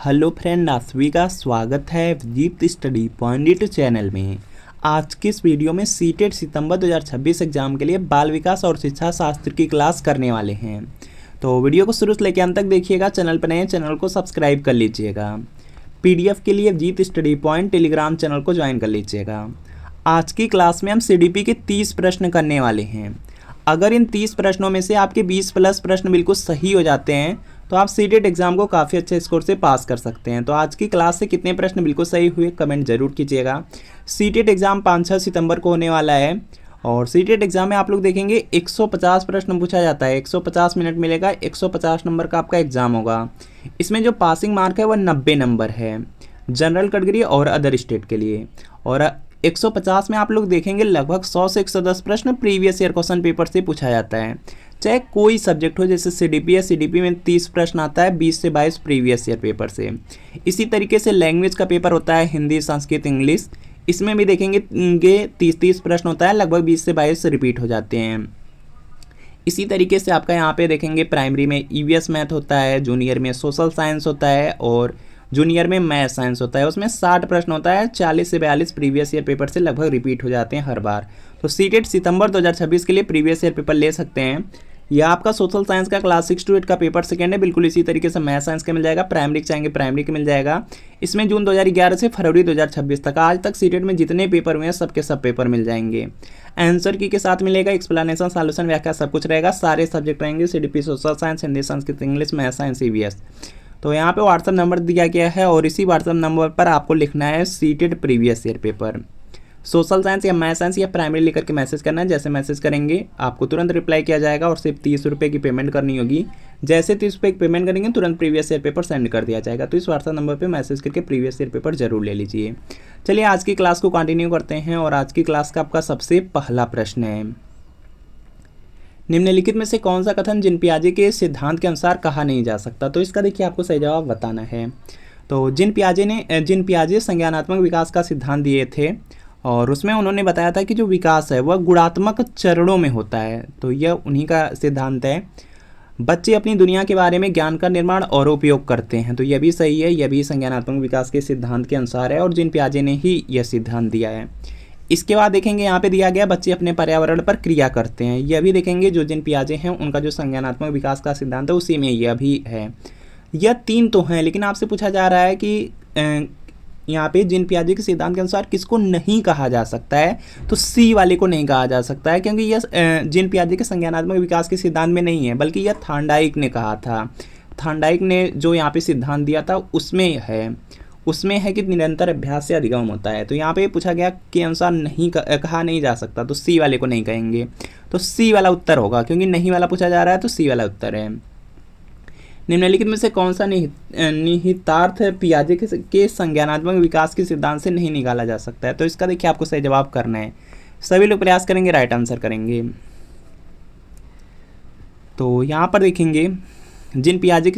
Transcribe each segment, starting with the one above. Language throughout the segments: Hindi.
हेलो फ्रेंड, आप सभी का स्वागत है विदीप्त स्टडी पॉइंट यूट्यूब चैनल में। आज की इस वीडियो में सीटेट सितंबर 2026 एग्जाम के लिए बाल विकास और शिक्षा शास्त्र की क्लास करने वाले हैं। तो वीडियो को शुरू से लेकर अंत तक देखिएगा। चैनल पर नए चैनल को सब्सक्राइब कर लीजिएगा। पीडीएफ के लिए जीत स्टडी पॉइंट टेलीग्राम चैनल को ज्वाइन कर लीजिएगा। आज की क्लास में हम सीडीपी के 30 प्रश्न करने वाले हैं। अगर इन 30 प्रश्नों में से आपके 20 प्लस प्रश्न बिल्कुल सही हो जाते हैं तो आप सीटेट एग्जाम को काफ़ी अच्छे स्कोर से पास कर सकते हैं। तो आज की क्लास से कितने प्रश्न बिल्कुल सही हुए कमेंट जरूर कीजिएगा। सीटेट एग्जाम 5-6 सितंबर को होने वाला है और सीटेट एग्जाम में आप लोग देखेंगे 150 प्रश्न पूछा जाता है। 150 मिनट मिलेगा, 150 नंबर का आपका एग्जाम होगा। इसमें जो पासिंग मार्क है वह 90 नंबर है जनरल कैटेगरी और अदर स्टेट के लिए। और 150 में आप लोग देखेंगे लगभग 100 से 110 प्रश्न प्रीवियस ईयर क्वेश्चन पेपर से पूछा जाता है, चाहे कोई सब्जेक्ट हो। जैसे सीडीपी है, सीडीपी में 30 प्रश्न आता है 20 से 22 प्रीवियस ईयर पेपर से। इसी तरीके से लैंग्वेज का पेपर होता है हिंदी, संस्कृत, इंग्लिश। इसमें भी देखेंगे 30 प्रश्न होता है, लगभग 20 से 22 रिपीट हो जाते हैं। इसी तरीके से आपका यहाँ पे देखेंगे प्राइमरी में ईवीएस मैथ होता है, जूनियर में सोशल साइंस होता है और जूनियर में मैथ साइंस होता है। उसमें 60 प्रश्न होता है, 40 से 42 प्रीवियस ईयर पेपर से लगभग रिपीट हो जाते हैं हर बार। तो सीटेट सितंबर 2026 के लिए प्रीवियस ईयर पेपर ले सकते हैं। यह आपका सोशल साइंस का क्लास 6 to 8 का पेपर सेकेंड है। बिल्कुल इसी तरीके से मैथ साइंस का मिल जाएगा। प्राइमरी चाहेंगे प्राइमरी का मिल जाएगा। इसमें जून 2011 से फरवरी 2026 तक आज तक सीटेट में जितने पेपर हुए हैं सबके सब पेपर मिल जाएंगे। आंसर की के साथ मिलेगा, एक्सप्लेनेशन, सॉल्यूशन, व्याख्या सब कुछ रहेगा। सारे सब्जेक्ट रहेंगे CDP, social science, Hindi, Sanskrit, English, math science, EVS. तो यहाँ पे व्हाट्सएप नंबर दिया गया है और इसी व्हाट्सएप नंबर पर आपको लिखना है CTET previous year paper. Social science या मैथ साइंस या प्राइमरी लेकर के मैसेज करना है। जैसे मैसेज करेंगे आपको तुरंत रिप्लाई किया जाएगा और सिर्फ 30 रुपये की पेमेंट करनी होगी। जैसे 30 रुपये की पेमेंट करेंगे तुरंत प्रीवियस ईयर पेपर सेंड कर दिया जाएगा। तो इस व्हाट्सएप नंबर पे मैसेज करके प्रीवियस ईयर पेपर जरूर ले लीजिए। चलिए आज की क्लास को कंटिन्यू करते हैं और आज की क्लास का आपका सबसे पहला प्रश्न है, निम्नलिखित में से कौन सा कथन जिन पियाजे के सिद्धांत के अनुसार कहा नहीं जा सकता। तो इसका देखिए आपको सही जवाब बताना है। तो जिन पियाजे संज्ञानात्मक विकास का सिद्धांत दिए थे और उसमें उन्होंने बताया था कि जो विकास है वह गुणात्मक चरणों में होता है। तो यह उन्हीं का सिद्धांत है। बच्चे अपनी दुनिया के बारे में ज्ञान का निर्माण और उपयोग करते हैं। तो यह भी सही है, यह भी संज्ञानात्मक विकास के सिद्धांत के अनुसार है और जिन पियाजे ने ही यह सिद्धांत दिया है। इसके बाद देखेंगे यहाँ पे दिया गया बच्चे अपने पर्यावरण पर क्रिया करते हैं। यह भी देखेंगे जो जिन पियाजे हैं उनका जो संज्ञानात्मक विकास का सिद्धांत है उसी में यह भी है। यह 3 तो हैं, लेकिन आपसे पूछा जा रहा है कि यहाँ पे जिन पियाजे के सिद्धांत के अनुसार किसको नहीं कहा जा सकता है। तो सी वाले को नहीं कहा जा सकता है क्योंकि यह जिन पियाजे के संज्ञानात्मक विकास के सिद्धांत में नहीं है, बल्कि यह थार्नडाइक ने कहा था। थार्नडाइक ने जो यहाँ पे सिद्धांत दिया था उसमें है कि निरंतर अभ्यास से अधिगम होता है। तो यहाँ पे पूछा गया के अनुसार नहीं कहा नहीं जा सकता, तो सी वाले को नहीं कहेंगे। तो सी वाला उत्तर होगा, क्योंकि नहीं वाला पूछा जा रहा है तो सी वाला उत्तर है। निम्नलिखित में से कौन सा निहितार्थ पियाजे के संज्ञानात्मक विकास के सिद्धांत से नहीं निकाला जा सकता है। तो इसका देखिए आपको सही जवाब करना है। सभी लोग प्रयास करेंगे, राइट आंसर करेंगे। तो यहाँ पर देखेंगे जिन पियाजे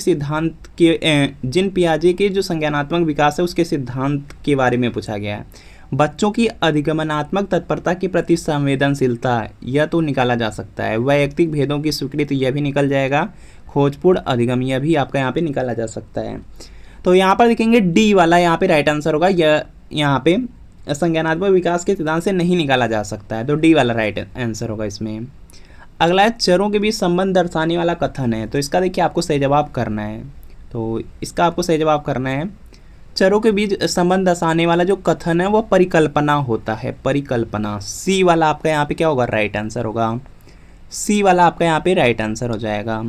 के जो संज्ञानात्मक विकास है उसके सिद्धांत के बारे में पूछा गया है। बच्चों की अधिगमनात्मक तत्परता के प्रति संवेदनशीलता, यह तो निकाला जा सकता है। वैयक्तिक भेदों की स्वीकृति, यह भी निकल जाएगा। खोजपूर्ण अधिगम, यह भी आपका यहाँ पे निकाला जा सकता है। तो यहाँ पर देखेंगे डी वाला यहाँ पे राइट आंसर होगा। यह यहाँ पे संज्ञानात्मक विकास के सिद्धांत से नहीं निकाला जा सकता है, तो डी वाला राइट आंसर होगा इसमें। अगला है चरों के बीच संबंध दर्शाने वाला कथन है। तो इसका देखिए आपको सही जवाब करना है। तो इसका आपको सही जवाब करना है, चरों के बीच संबंध दर्शाने वाला जो कथन है वो परिकल्पना होता है। परिकल्पना, सी वाला आपका यहाँ पे क्या होगा, राइट आंसर होगा। सी वाला आपका यहाँ पे राइट आंसर हो जाएगा।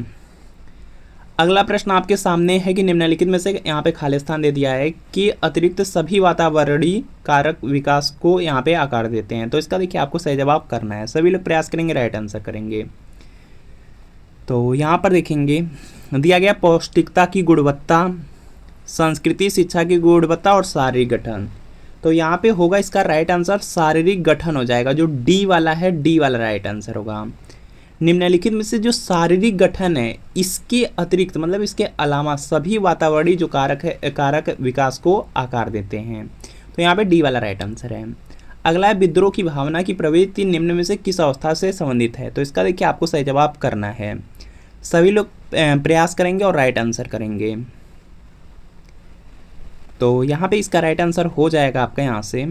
अगला प्रश्न आपके सामने है कि निम्नलिखित में से यहाँ पे खाली स्थान दे दिया है कि अतिरिक्त सभी वातावरणीय कारक विकास को यहाँ पे आकार देते हैं। तो इसका देखिए आपको सही जवाब करना है। सभी लोग प्रयास करेंगे, राइट आंसर करेंगे। तो यहाँ पर देखेंगे दिया गया पौष्टिकता की गुणवत्ता, संस्कृति, शिक्षा की गुणवत्ता और शारीरिक गठन। तो यहाँ पे होगा इसका राइट आंसर शारीरिक गठन हो जाएगा। जो डी वाला है, डी वाला राइट आंसर होगा। निम्नलिखित में से जो शारीरिक गठन है इसके अतिरिक्त मतलब इसके अलावा सभी वातावरणीय जो कारक विकास को आकार देते हैं। तो यहाँ पे डी वाला राइट आंसर है। अगला है विद्रोह की भावना की प्रवृत्ति निम्न में से किस अवस्था से संबंधित है। तो इसका देखिए आपको सही जवाब करना है। सभी लोग प्रयास करेंगे और राइट आंसर करेंगे। तो यहाँ पे इसका राइट आंसर हो जाएगा आपका यहाँ से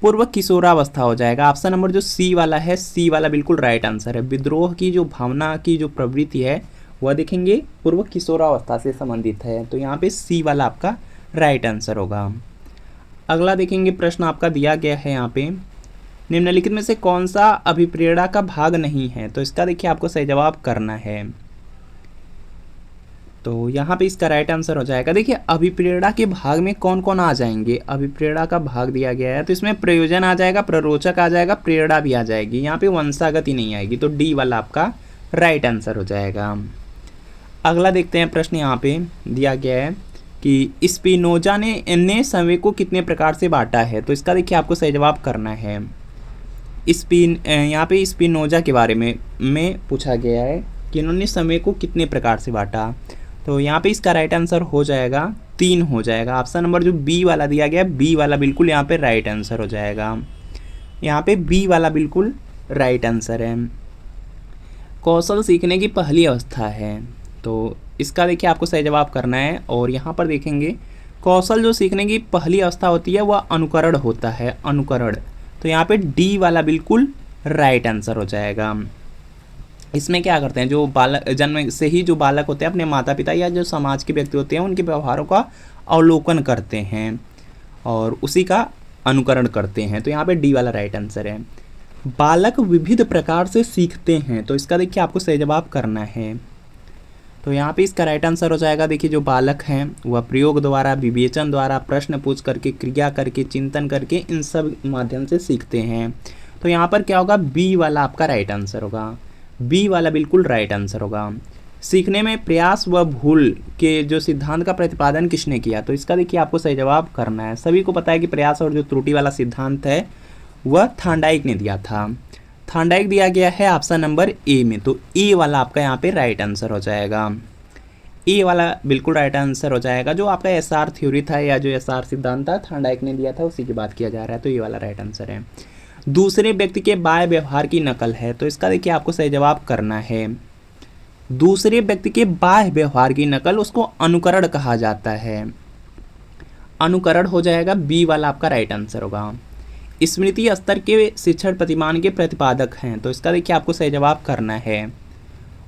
पूर्व किशोरावस्था हो जाएगा। ऑप्शन नंबर जो सी वाला है, सी वाला बिल्कुल राइट आंसर है। विद्रोह की जो भावना की जो प्रवृत्ति है वह देखेंगे पूर्व किशोरावस्था से संबंधित है, तो यहाँ पे सी वाला आपका राइट आंसर होगा। अगला देखेंगे प्रश्न आपका दिया गया है यहाँ पे, निम्नलिखित में से कौन सा अभिप्रेरणा का भाग नहीं है, तो इसका देखिए आपको सही जवाब करना है। तो यहाँ पे इसका राइट आंसर हो जाएगा, देखिए अभिप्रेरणा के भाग में कौन कौन आ जाएंगे। अभिप्रेरणा का भाग दिया गया है तो इसमें प्रयोजन आ जाएगा, प्ररोचक आ जाएगा, प्रेरणा भी आ जाएगी, यहाँ पे वंशागति नहीं आएगी, तो डी वाला आपका राइट आंसर हो जाएगा। अगला देखते हैं प्रश्न यहाँ पे दिया गया है कि स्पिनोजा ने समय को कितने प्रकार से बांटा है, तो इसका देखिए आपको सही जवाब करना है। यहाँ पे स्पिनोजा के बारे में पूछा गया है कि इन्होंने समय को कितने प्रकार से बांटा, तो यहाँ पे इसका राइट आंसर हो जाएगा 3 हो जाएगा। ऑप्शन नंबर जो बी वाला दिया गया, बी वाला बिल्कुल यहाँ पे राइट आंसर हो जाएगा। यहाँ पे बी वाला बिल्कुल राइट आंसर है। कौशल सीखने की पहली अवस्था है, तो इसका देखिए आपको सही जवाब करना है। और यहाँ पर देखेंगे कौशल जो सीखने की पहली अवस्था होती है वह अनुकरण होता है, अनुकरण, तो यहाँ पे डी वाला बिल्कुल राइट आंसर हो जाएगा। इसमें क्या करते हैं, जो बालक जन्म से ही जो बालक होते हैं अपने माता पिता या जो समाज के व्यक्ति होते हैं उनके व्यवहारों का अवलोकन करते हैं और उसी का अनुकरण करते हैं, तो यहाँ पे डी वाला राइट आंसर है। बालक विविध प्रकार से सीखते हैं, तो इसका देखिए आपको सही जवाब करना है। तो यहाँ पे इसका राइट आंसर हो जाएगा, देखिए जो बालक हैं वह प्रयोग द्वारा, विवेचन द्वारा, प्रश्न पूछ करके, क्रिया करके, चिंतन करके, इन सब माध्यम से सीखते हैं, तो यहाँ पर क्या होगा, बी वाला आपका राइट आंसर होगा। बी वाला बिल्कुल राइट आंसर होगा। सीखने में प्रयास व भूल के जो सिद्धांत का प्रतिपादन किसने किया, तो इसका देखिए आपको सही जवाब करना है। सभी को पता है कि प्रयास और जो त्रुटि वाला सिद्धांत है वह थांडाइक ने दिया था। थांडाइक दिया गया है ऑप्शन नंबर ए में, तो ए वाला आपका यहाँ पे राइट आंसर हो जाएगा। ए वाला बिल्कुल राइट आंसर हो जाएगा। जो आपका एसआर थ्योरी था या जो एसआर सिद्धांत था थांडाइक ने दिया था, उसी की बात किया जा रहा है, तो ये वाला राइट आंसर है। दूसरे व्यक्ति के बाह्य व्यवहार की नकल है, तो इसका देखिए आपको सही जवाब करना है। दूसरे व्यक्ति के बाह्य व्यवहार की नकल, उसको अनुकरण कहा जाता है, अनुकरण हो जाएगा। बी वाला आपका राइट आंसर होगा। स्मृति स्तर के शिक्षण प्रतिमान के प्रतिपादक हैं, तो इसका देखिए आपको सही जवाब करना है।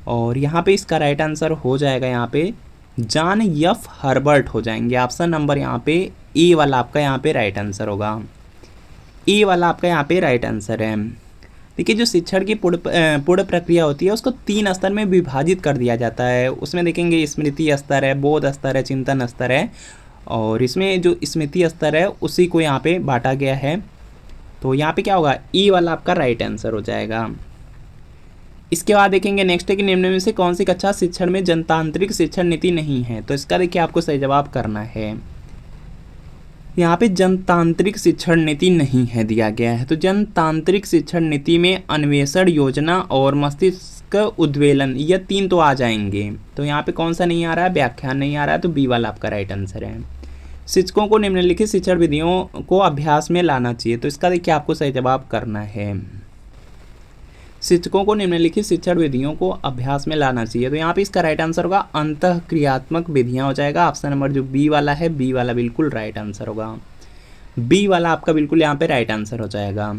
और यहाँ पे इसका राइट आंसर हो जाएगा यहाँ पे जॉन एफ हर्बर्ट हो जाएंगे। ऑप्शन नंबर यहाँ पे ए वाला आपका यहाँ पे राइट आंसर होगा। ए वाला आपका यहाँ पे राइट आंसर है। देखिए जो शिक्षण की पूर्ण प्रक्रिया होती है उसको 3 स्तर में विभाजित कर दिया जाता है। उसमें देखेंगे स्मृति स्तर है, बोध स्तर है, चिंतन स्तर है, और इसमें जो स्मृति स्तर है उसी को यहाँ पे बांटा गया है, तो यहाँ पे क्या होगा, ई वाला आपका राइट आंसर हो जाएगा। इसके बाद देखेंगे नेक्स्ट है कि निम्न में से कौन सी कक्षा शिक्षण में जनतांत्रिक शिक्षण नीति नहीं है, तो इसका देखिए आपको सही जवाब करना है। यहाँ पे जनतांत्रिक शिक्षण नीति नहीं है दिया गया है, तो जनतांत्रिक शिक्षण नीति में अन्वेषण, योजना और मस्तिष्क उद्वेलन, ये 3 तो आ जाएंगे, तो यहाँ पे कौन सा नहीं आ रहा है, व्याख्यान नहीं आ रहा है, तो बी वाला आपका राइट आंसर है। शिक्षकों को निम्नलिखित शिक्षण विधियों को अभ्यास में लाना चाहिए, तो इसका देखिए आपको सही जवाब करना है। शिक्षकों को निम्नलिखित शिक्षण विधियों को अभ्यास में लाना चाहिए, तो यहाँ पे इसका राइट आंसर होगा अंतःक्रियात्मक विधियाँ हो जाएगा। ऑप्शन नंबर जो बी वाला है, बी वाला बिल्कुल राइट आंसर होगा। बी वाला आपका बिल्कुल यहाँ पे राइट आंसर हो जाएगा।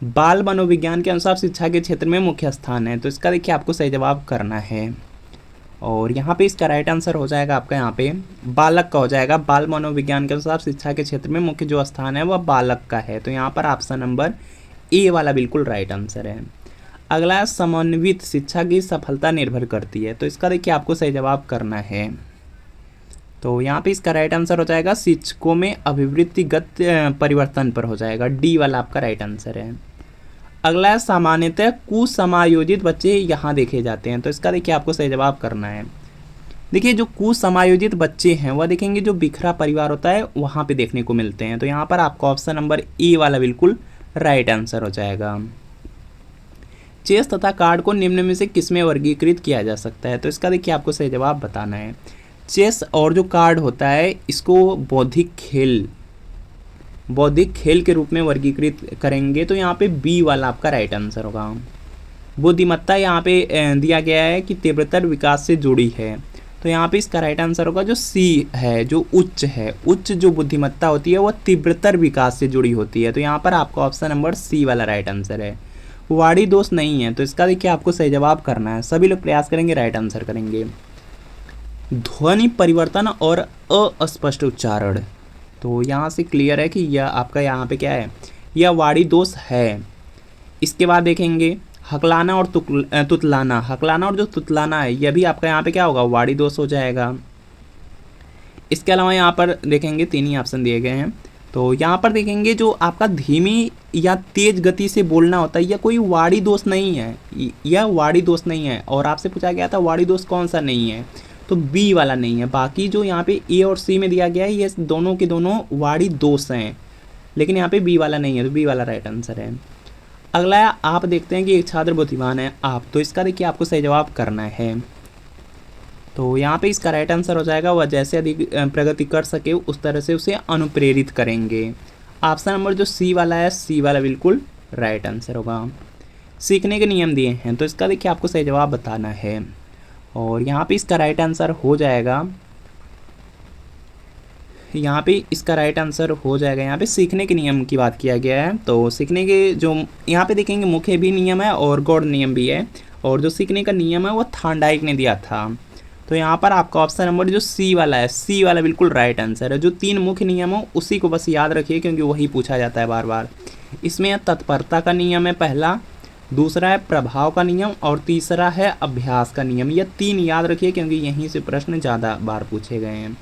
बाल मनोविज्ञान के अनुसार शिक्षा के क्षेत्र में मुख्य स्थान है, तो इसका देखिए आपको सही जवाब करना है। और यहाँ पे इसका राइट आंसर हो जाएगा आपका यहाँ पे बालक का हो जाएगा। बाल मनोविज्ञान के अनुसार शिक्षा के क्षेत्र में मुख्य जो स्थान है वह बालक का है, तो यहाँ पर ऑप्शन नंबर ए वाला बिल्कुल राइट आंसर है। अगला समन्वित शिक्षा की सफलता निर्भर करती है, तो इसका देखिए आपको सही जवाब करना है। तो यहाँ पे इसका राइट आंसर हो जाएगा शिक्षकों में अभिवृत्तिगत परिवर्तन पर हो जाएगा। डी वाला आपका राइट आंसर है। अगला सामान्यतः कुसमायोजित बच्चे यहाँ देखे जाते हैं, तो इसका देखिए आपको सही जवाब करना है। देखिए जो कुसमायोजित बच्चे हैं वह देखेंगे जो बिखरा परिवार होता है वहाँ पे देखने को मिलते हैं, तो यहाँ पर आपका ऑप्शन नंबर ए वाला बिल्कुल राइट आंसर हो जाएगा। चेस तथा कार्ड को निम्न में से किसमें वर्गीकृत किया जा सकता है, तो इसका देखिए आपको सही जवाब बताना है। चेस और जो कार्ड होता है इसको बौद्धिक खेल के रूप में वर्गीकृत करेंगे, तो यहाँ पे बी वाला आपका राइट आंसर होगा। बुद्धिमत्ता यहाँ पे दिया गया है कि तीव्रतर विकास से जुड़ी है, तो यहाँ पे इसका राइट आंसर होगा जो सी है, जो उच्च है। उच्च जो बुद्धिमत्ता होती है वो तीव्रतर विकास से जुड़ी होती है। तो यहाँ पर आपका ऑप्शन नंबर सी वाला राइट आंसर है। वाणी दोष नहीं है, तो इसका देखिए आपको सही जवाब करना है। सभी लोग प्रयास करेंगे, राइट आंसर करेंगे। ध्वनि परिवर्तन और अस्पष्ट उच्चारण, तो यहाँ से क्लियर है कि यह आपका यहाँ पे क्या है, यह वाणी दोष है। इसके बाद देखेंगे हकलाना और तुतलाना। हकलाना और जो तुतलाना है यह भी आपका यहाँ पे क्या होगा, वाणी दोष हो जाएगा। इसके अलावा यहाँ पर देखेंगे 3 ही ऑप्शन दिए गए हैं। तो यहाँ पर देखेंगे जो आपका धीमी या तेज गति से बोलना होता है यह कोई वाणी दोष नहीं है, यह वाणी दोष नहीं है। और आपसे पूछा गया था वाणी दोष कौन सा नहीं है, तो बी वाला नहीं है। बाकी जो यहाँ पे ए और सी में दिया गया है ये दोनों के दोनों वाणी दोष हैं, लेकिन यहाँ पे बी वाला नहीं है, तो बी वाला राइट आंसर है। अगला आप देखते हैं कि एक छात्र बुद्धिमान है आप, तो इसका देखिए आपको सही जवाब करना है। तो यहाँ पे इसका राइट आंसर हो जाएगा वह जैसे अधिक प्रगति कर सके उस तरह से उसे अनुप्रेरित करेंगे। ऑप्शन नंबर जो सी वाला है, सी वाला बिल्कुल राइट आंसर होगा। सीखने के नियम दिए हैं, तो इसका देखिए आपको सही जवाब बताना है। और यहाँ पे इसका राइट आंसर हो जाएगा, यहाँ पे इसका राइट आंसर हो जाएगा, यहाँ पे सीखने के नियम की बात किया गया है। तो सीखने के जो यहाँ पे देखेंगे मुख्य भी नियम है और गौड़ नियम भी है, और जो सीखने का नियम है वो थांडाइक ने दिया था। तो यहाँ पर आपका ऑप्शन नंबर जो सी वाला है, सी वाला बिल्कुल राइट आंसर है। जो 3 मुख्य नियम हो उसी को बस याद रखिए, क्योंकि वही पूछा जाता है बार बार। इसमें तत्परता का नियम है पहला, दूसरा है प्रभाव का नियम, और तीसरा है अभ्यास का नियम। यह 3 याद रखिए, क्योंकि यहीं से प्रश्न ज़्यादा बार पूछे गए हैं।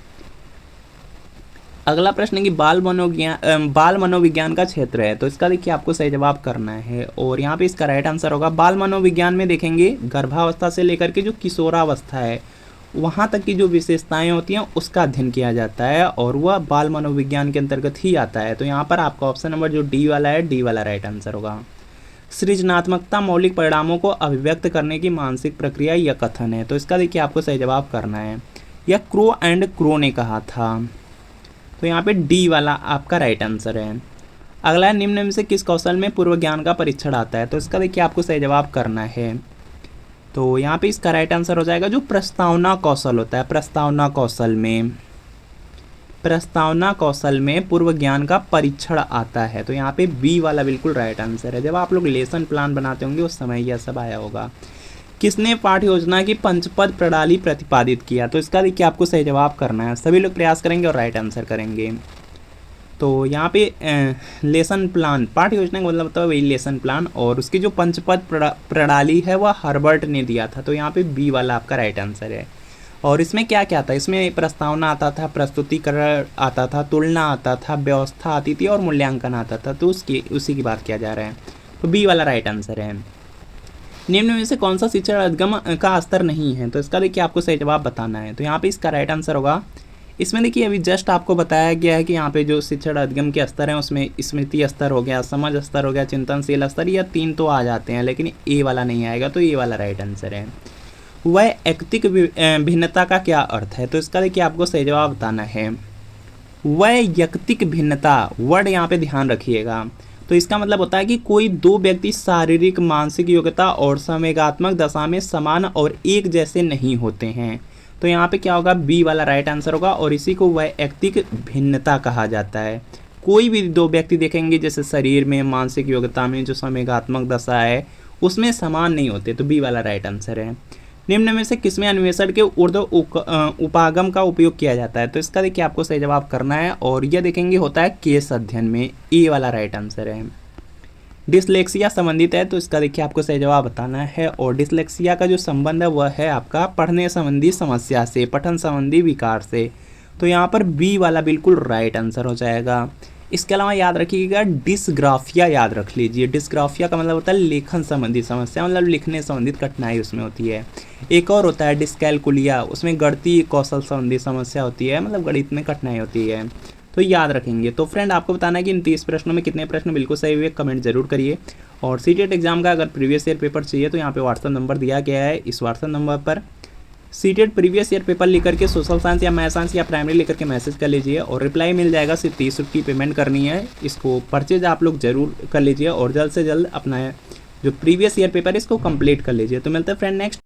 अगला प्रश्न है कि बाल मनोविज्ञान का क्षेत्र है, तो इसका देखिए आपको सही जवाब करना है। और यहाँ पे इसका राइट आंसर होगा बाल मनोविज्ञान में देखेंगे गर्भावस्था से लेकर के जो किशोरावस्था है वहाँ तक की जो विशेषताएं होती हैं उसका अध्ययन किया जाता है, और वह बाल मनोविज्ञान के अंतर्गत ही आता है। तो यहाँ पर आपका ऑप्शन नंबर जो डी वाला है, डी वाला राइट आंसर होगा। सृजनात्मकता मौलिक परिणामों को अभिव्यक्त करने की मानसिक प्रक्रिया या कथन है, तो इसका देखिए आपको सही जवाब करना है। यह क्रो एंड क्रो ने कहा था, तो यहाँ पे डी वाला आपका राइट आंसर है। अगला है निम्न में से किस कौशल में पूर्व ज्ञान का परीक्षण आता है, तो इसका देखिए आपको सही जवाब करना है। तो यहाँ पे इसका राइट आंसर हो जाएगा जो प्रस्तावना कौशल होता है। प्रस्तावना कौशल में पूर्व ज्ञान का परीक्षण आता है, तो यहाँ पे बी वाला बिल्कुल राइट आंसर है। जब आप लोग लेसन प्लान बनाते होंगे उस समय यह सब आया होगा। किसने पाठ्य योजना की पंचपद प्रणाली प्रतिपादित किया, तो इसका देखिए आपको सही जवाब करना है। सभी लोग प्रयास करेंगे और राइट आंसर करेंगे। तो यहाँ पे लेसन प्लान, पाठ्य योजना का मतलब होता है वही लेसन प्लान, और उसकी जो पंचपद प्रणाली है वह हर्बर्ट ने दिया था, तो यहाँ पे बी वाला आपका राइट आंसर है। और इसमें क्या क्या था, इसमें प्रस्तावना आता था, प्रस्तुतिकरण आता था, तुलना आता था, व्यवस्था आती थी और मूल्यांकन आता था, तो उसी की बात किया जा रहा है। तो बी वाला राइट आंसर है। निम्न में से कौन सा शिक्षण अधिगम का स्तर नहीं है, तो इसका देखिए आपको सही जवाब बताना है। तो यहाँ पे इसका राइट आंसर होगा, इसमें देखिए अभी जस्ट आपको बताया गया है कि यहाँ पे जो शिक्षण अधिगम के स्तर हैं उसमें स्मृति स्तर हो गया, समझ स्तर हो गया, चिंतनशील स्तर, या 3 तो आ जाते हैं, लेकिन ए वाला नहीं आएगा, तो ए वाला राइट आंसर है। वैयक्तिक भिन्नता का क्या अर्थ है, तो इसका देखिए आपको सही जवाब बताना है। वैयक्तिक भिन्नता वर्ड यहाँ पे ध्यान रखिएगा, तो इसका मतलब होता है कि कोई 2 व्यक्ति शारीरिक मानसिक योग्यता और संवेगात्मक दशा में समान और एक जैसे नहीं होते हैं, तो यहाँ पे क्या होगा, बी वाला राइट आंसर होगा, और इसी को वैयक्तिक भिन्नता कहा जाता है। कोई भी 2 व्यक्ति देखेंगे जैसे शरीर में, मानसिक योग्यता में, जो संवेगात्मक दशा है उसमें समान नहीं होते, तो बी वाला राइट आंसर है। निम्न में से किसमें अन्वेषण के ऊर्ध्व उपागम का उपयोग किया जाता है, तो इसका देखिए आपको सही जवाब करना है, और यह देखेंगे होता है केस अध्ययन में, ए वाला राइट आंसर है। डिसलेक्सिया संबंधित है, तो इसका देखिए आपको सही जवाब बताना है, और डिसलेक्सिया का जो संबंध है वह है आपका पढ़ने संबंधी समस्या से, पठन संबंधी विकार से, तो यहाँ पर बी वाला बिल्कुल राइट आंसर हो जाएगा। इसके अलावा याद रखिएगा डिस्ग्राफिया याद रख लीजिए। डिस्ग्राफिया का मतलब होता है लेखन संबंधी समस्या, मतलब लिखने संबंधित कठिनाई उसमें होती है। एक और होता है डिस्कैलकुलिया, उसमें गणितीय कौशल संबंधी समस्या होती है, मतलब गणित में कठिनाई होती है, तो याद रखेंगे। तो फ्रेंड आपको बताना है कि इन 30 प्रश्नों में कितने प्रश्न बिल्कुल सही हुए, कमेंट जरूर करिए। और सीटेट एग्जाम का अगर प्रीवियस ईयर पेपर चाहिए तो यहाँ पे व्हाट्सअप नंबर दिया गया है, इस व्हाट्सअप नंबर पर सीटेट प्रीवियस ईयर पेपर लिख करके सोशल साइंस या मैथ साइंस या प्राइमरी लेकर के मैसेज कर लीजिए, और रिप्लाई मिल जाएगा। सिर्फ 30 रुपये की पेमेंट करनी है, इसको परचेज आप लोग जरूर कर लीजिए, और जल्द से जल्द अपना जो प्रीवियस ईयर पेपर है इसको कंप्लीट कर लीजिए। तो मिलते हैं फ्रेंड नेक्स्ट